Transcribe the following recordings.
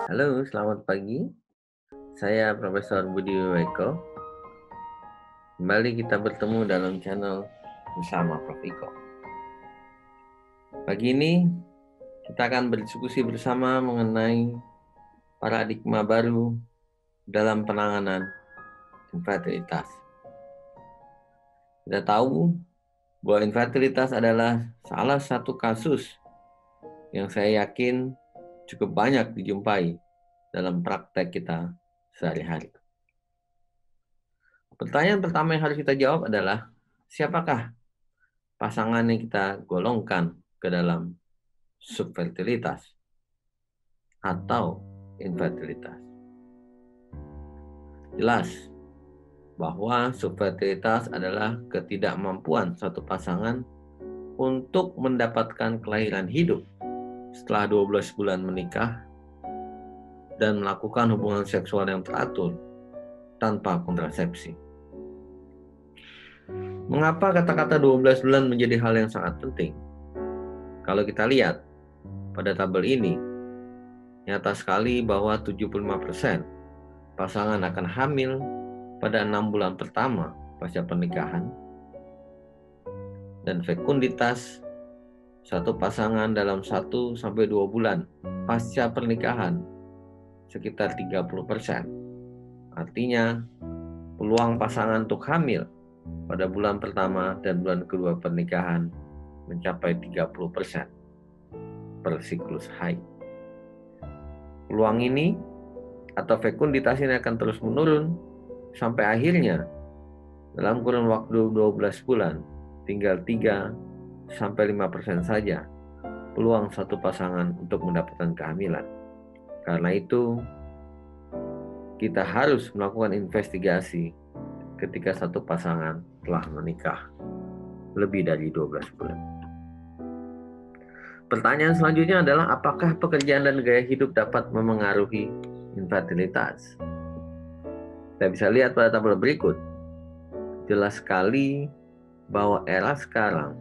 Halo, selamat pagi. Saya Profesor Budi Wiweko. Kembali kita bertemu dalam channel bersama Prof. Iko. Pagi ini kita akan berdiskusi bersama mengenai paradigma baru dalam penanganan infertilitas. Kita tahu bahwa infertilitas adalah salah satu kasus yang saya yakin cukup banyak dijumpai dalam praktek kita sehari-hari. Pertanyaan pertama yang harus kita jawab adalah, siapakah pasangan yang kita golongkan ke dalam subfertilitas atau infertilitas? Jelas bahwa subfertilitas adalah ketidakmampuan suatu pasangan untuk mendapatkan kelahiran hidup setelah 12 bulan menikah dan melakukan hubungan seksual yang teratur tanpa kontrasepsi. Mengapa kata-kata 12 bulan menjadi hal yang sangat penting? Kalau kita lihat pada tabel ini, nyata sekali bahwa 75% pasangan akan hamil pada 6 bulan pertama pasca pernikahan, dan fekunditas satu pasangan dalam 1-2 bulan pasca pernikahan sekitar 30%. Artinya, peluang pasangan untuk hamil pada bulan pertama dan bulan kedua pernikahan mencapai 30% per siklus haid. Peluang ini atau fekunditas ini akan terus menurun sampai akhirnya dalam kurun waktu 12 bulan tinggal 3-5% saja peluang satu pasangan untuk mendapatkan kehamilan. Karena itu kita harus melakukan investigasi ketika satu pasangan telah menikah lebih dari 12 bulan. Pertanyaan selanjutnya adalah, apakah pekerjaan dan gaya hidup dapat memengaruhi infertilitas? Kita bisa lihat pada tabel berikut. Jelas sekali bahwa era sekarang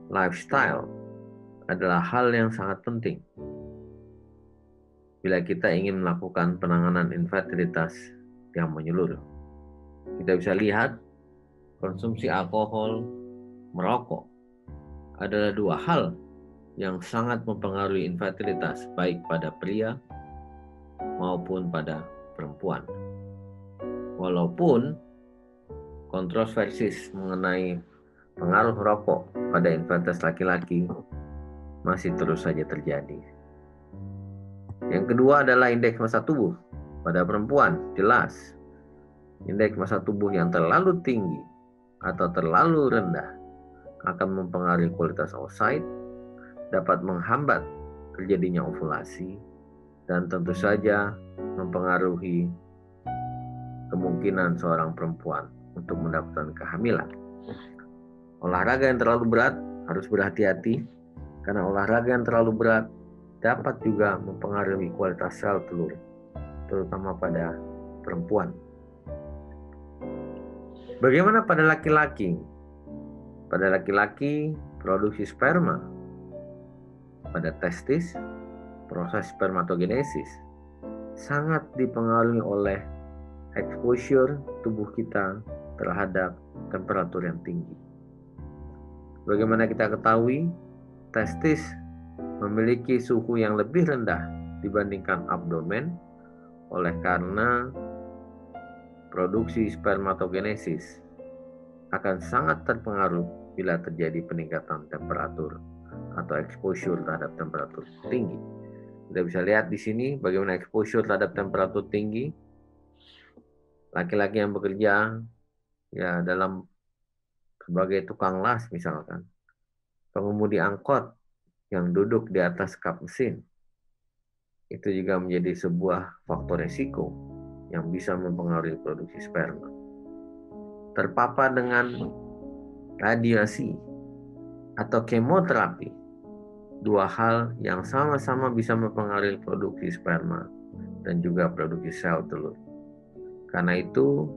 lifestyle adalah hal yang sangat penting bila kita ingin melakukan penanganan infertilitas yang menyeluruh. Kita bisa lihat konsumsi alkohol, merokok adalah dua hal yang sangat mempengaruhi infertilitas baik pada pria maupun pada perempuan. Walaupun kontroversi mengenai pengaruh rokok pada infertilitas laki-laki masih terus saja terjadi. Yang kedua adalah indeks massa tubuh. Pada perempuan, jelas indeks massa tubuh yang terlalu tinggi atau terlalu rendah akan mempengaruhi kualitas oosit, dapat menghambat terjadinya ovulasi, dan tentu saja mempengaruhi kemungkinan seorang perempuan untuk mendapatkan kehamilan. Olahraga yang terlalu berat harus berhati-hati, karena olahraga yang terlalu berat dapat juga mempengaruhi kualitas sel telur, terutama pada perempuan. Bagaimana pada laki-laki? Pada laki-laki, produksi sperma pada testis, proses spermatogenesis sangat dipengaruhi oleh exposure tubuh kita terhadap temperatur yang tinggi. Bagaimana kita ketahui, testis memiliki suhu yang lebih rendah dibandingkan abdomen oleh karena produksi spermatogenesis akan sangat terpengaruh bila terjadi peningkatan temperatur atau exposure terhadap temperatur tinggi. Kita bisa lihat di sini bagaimana exposure terhadap temperatur tinggi. Laki-laki yang bekerja dalam sebagai tukang las misalkan, pengemudi angkot yang duduk di atas kap mesin, itu juga menjadi sebuah faktor resiko yang bisa mempengaruhi produksi sperma. Terpapar dengan radiasi atau kemoterapi, dua hal yang sama-sama bisa mempengaruhi produksi sperma dan juga produksi sel telur. Karena itu,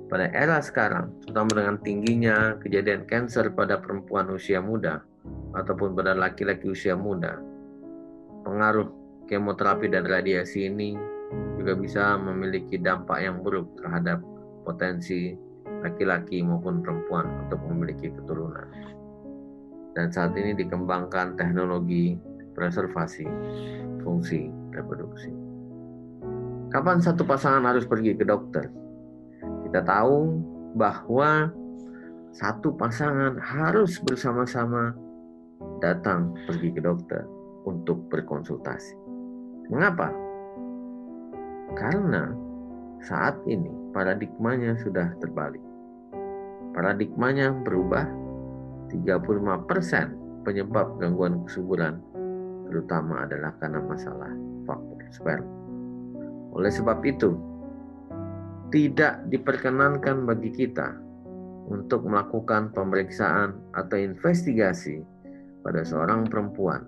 pada era sekarang, terutama dengan tingginya kejadian kanker pada perempuan usia muda, ataupun pada laki-laki usia muda, pengaruh kemoterapi dan radiasi ini juga bisa memiliki dampak yang buruk terhadap potensi laki-laki maupun perempuan untuk memiliki keturunan. Dan saat ini dikembangkan teknologi preservasi fungsi reproduksi. Kapan satu pasangan harus pergi ke dokter? Kita tahu bahwa satu pasangan harus bersama-sama datang pergi ke dokter untuk berkonsultasi. Mengapa? Karena saat ini paradigmanya sudah terbalik. Paradigmanya berubah. 35% penyebab gangguan kesuburan terutama adalah karena masalah faktor sperma. Oleh sebab itu, tidak diperkenankan bagi kita untuk melakukan pemeriksaan atau investigasi pada seorang perempuan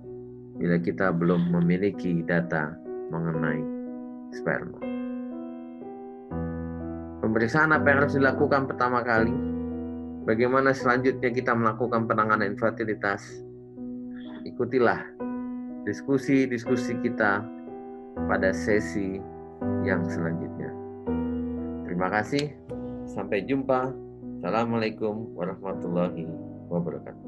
bila kita belum memiliki data mengenai sperma. Pemeriksaan apa yang harus dilakukan pertama kali? Bagaimana selanjutnya kita melakukan penanganan infertilitas? Ikutilah diskusi-diskusi kita pada sesi yang selanjutnya. Terima kasih. Sampai jumpa. Assalamualaikum warahmatullahi wabarakatuh.